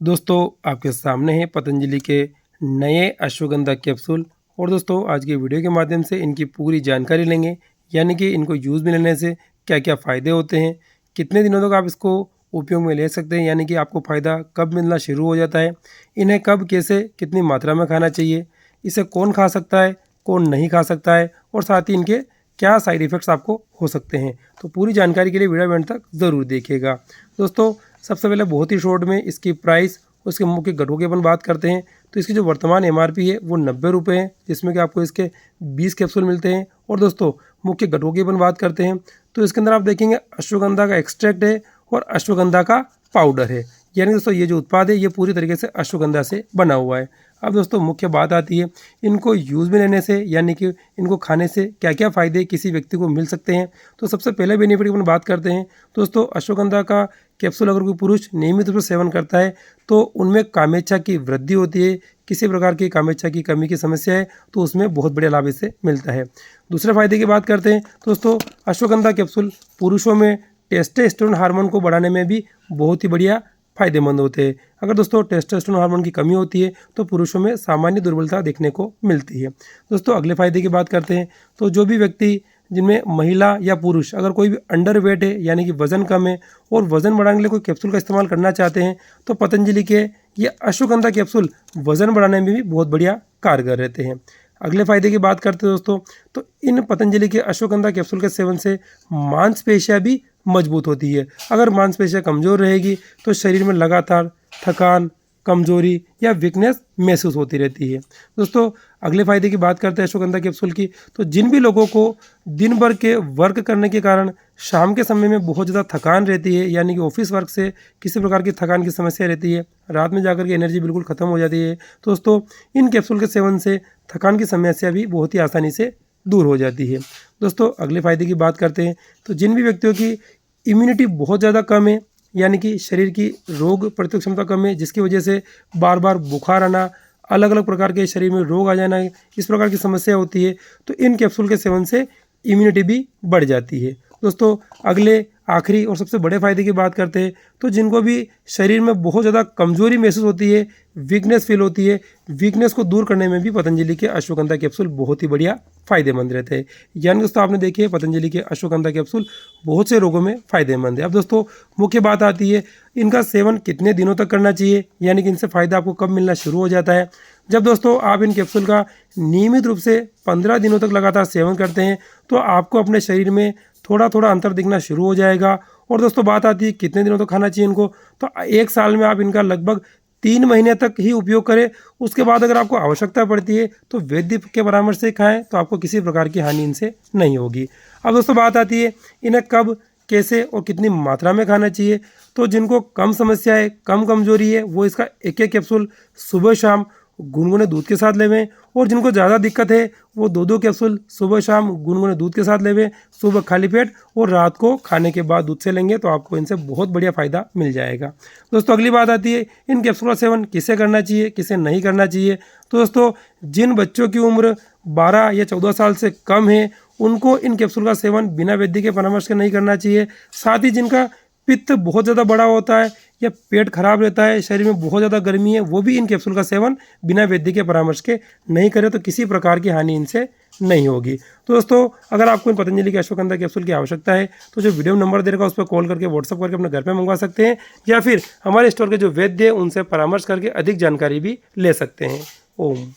दोस्तों आपके सामने है पतंजलि के नए अश्वगंधा कैप्सूल। और दोस्तों आज की वीडियो के माध्यम से इनकी पूरी जानकारी लेंगे, यानी कि इनको यूज़ में लेने से क्या क्या फ़ायदे होते हैं, कितने दिनों तक आप इसको उपयोग में ले सकते हैं, यानी कि आपको फ़ायदा कब मिलना शुरू हो जाता है, इन्हें कब कैसे कितनी मात्रा में खाना चाहिए, इसे कौन खा सकता है कौन नहीं खा सकता है, और साथ ही इनके क्या साइड इफ़ेक्ट्स आपको हो सकते हैं। तो पूरी जानकारी के लिए वीडियो एंड तक ज़रूर देखिएगा। दोस्तों सबसे पहले बहुत ही शॉर्ट में इसकी प्राइस, उसके मुख्य घटकों की अपन बात करते हैं। तो इसकी जो वर्तमान एमआरपी है वो 90 रुपये है, जिसमें कि आपको इसके 20 कैप्सूल मिलते हैं। और दोस्तों मुख्य घटकों की अपन बात करते हैं तो इसके अंदर आप देखेंगे अश्वगंधा का एक्सट्रैक्ट है और अश्वगंधा का पाउडर है, यानी दोस्तों ये जो उत्पाद है ये पूरी तरीके से अश्वगंधा से बना हुआ है। अब दोस्तों मुख्य बात आती है इनको यूज़ में लेने से, यानी कि इनको खाने से क्या क्या फ़ायदे किसी व्यक्ति को मिल सकते हैं। तो सबसे पहले बेनिफिट की अपन बात करते हैं। दोस्तों अश्वगंधा का कैप्सूल अगर कोई पुरुष नियमित रूप से सेवन करता है तो उनमें कामेच्छा की वृद्धि होती है। किसी प्रकार की कामेच्छा की कमी की समस्या है तो उसमें बहुत बड़ा लाभ इससे मिलता है। दूसरे फायदे की बात करते हैं दोस्तों, अश्वगंधा कैप्सूल पुरुषों में टेस्टोस्टेरोन हार्मोन को बढ़ाने में भी बहुत ही बढ़िया फायदेमंद होते हैं। अगर दोस्तों टेस्टोस्टेरोन हार्मोन की कमी होती है तो पुरुषों में सामान्य दुर्बलता देखने को मिलती है। दोस्तों अगले फायदे की बात करते हैं तो जो भी व्यक्ति जिनमें महिला या पुरुष अगर कोई भी अंडर वेट है, यानी कि वजन कम है और वजन बढ़ाने के लिए कोई कैप्सूल का इस्तेमाल करना चाहते हैं तो पतंजलि के ये अश्वगंधा कैप्सूल वजन बढ़ाने में भी बहुत बढ़िया कारगर रहते हैं। अगले फायदे की बात करते हैं दोस्तों, तो इन पतंजलि के अश्वगंधा कैप्सूल के सेवन से मांसपेशियां भी मजबूत होती है। अगर मांसपेशियां कमज़ोर रहेगी तो शरीर में लगातार थकान, कमजोरी या वीकनेस महसूस होती रहती है। दोस्तों अगले फायदे की बात करते हैं अश्वगंधा कैप्सूल की, तो जिन भी लोगों को दिन भर के वर्क करने के कारण शाम के समय में बहुत ज़्यादा थकान रहती है, यानी कि ऑफिस वर्क से किसी प्रकार की थकान की समस्या रहती है, रात में जाकर के एनर्जी बिल्कुल ख़त्म हो जाती है, तो दोस्तों इन कैप्सूल के सेवन से थकान की समस्या भी बहुत ही आसानी से दूर हो जाती है। दोस्तों अगले फायदे की बात करते हैं तो जिन भी व्यक्तियों की इम्यूनिटी बहुत ज़्यादा कम है, यानी कि शरीर की रोग प्रतिरोधक क्षमता कम है, जिसकी वजह से बार बार बुखार आना, अलग अलग प्रकार के शरीर में रोग आ जाना, इस प्रकार की समस्या होती है, तो इन कैप्सूल के सेवन से इम्यूनिटी भी बढ़ जाती है। दोस्तों अगले आखिरी और सबसे बड़े फायदे की बात करते हैं तो जिनको भी शरीर में बहुत ज़्यादा कमजोरी महसूस होती है, वीकनेस फील होती है, वीकनेस को दूर करने में भी पतंजलि के अश्वगंधा कैप्सूल बहुत ही बढ़िया फायदेमंद रहते हैं। यानी दोस्तों आपने देखिए पतंजलि के अश्वगंधा कैप्सूल बहुत से रोगों में फायदेमंद है। अब दोस्तों मुख्य बात आती है इनका सेवन कितने दिनों तक करना चाहिए, यानी कि इनसे फ़ायदा आपको कब मिलना शुरू हो जाता है। जब दोस्तों आप इन कैप्सूल का नियमित रूप से 15 दिनों तक लगातार सेवन करते हैं तो आपको अपने शरीर में थोड़ा थोड़ा अंतर दिखना शुरू हो जाएगा। और दोस्तों बात आती है कितने दिनों तक खाना चाहिए इनको, तो 1 साल में आप इनका लगभग 3 महीने तक ही उपयोग करें। उसके बाद अगर आपको आवश्यकता पड़ती है तो वैद्य के परामर्श से खाएं, तो आपको किसी प्रकार की हानि इनसे नहीं होगी। अब दोस्तों बात आती है इन्हें कब कैसे और कितनी मात्रा में खाना चाहिए, तो जिनको कम समस्या है, कम कमजोरी है, वो इसका एक एक कैप्सूल सुबह शाम गुनगुने दूध के साथ लेवें, और जिनको ज़्यादा दिक्कत है वो 2-2 कैप्सूल सुबह शाम गुनगुने दूध के साथ लेवें, सुबह खाली पेट और रात को खाने के बाद दूध से लेंगे तो आपको इनसे बहुत बढ़िया फ़ायदा मिल जाएगा। दोस्तों अगली बात आती है इन कैप्सूल का सेवन किसे करना चाहिए किसे नहीं करना चाहिए। तो दोस्तों जिन बच्चों की उम्र 12 या 14 साल से कम है उनको इन कैप्सूल का सेवन बिना वैद्य के परामर्श के नहीं करना चाहिए। साथ ही जिनका पित्त बहुत ज़्यादा बड़ा होता है या पेट खराब रहता है, शरीर में बहुत ज़्यादा गर्मी है, वो भी इन कैप्सूल का सेवन बिना वैद्य के परामर्श के नहीं करें, तो किसी प्रकार की हानि इनसे नहीं होगी। तो दोस्तों अगर आपको इन पतंजलि के अश्वगंधा कैप्सूल की आवश्यकता है तो जो वीडियो में नंबर दे रखा है उस पर कॉल करके व्हाट्सअप करके अपने घर पर मंगवा सकते हैं, या फिर हमारे स्टोर के जो वैद्य है उनसे परामर्श करके अधिक जानकारी भी ले सकते हैं। ओम।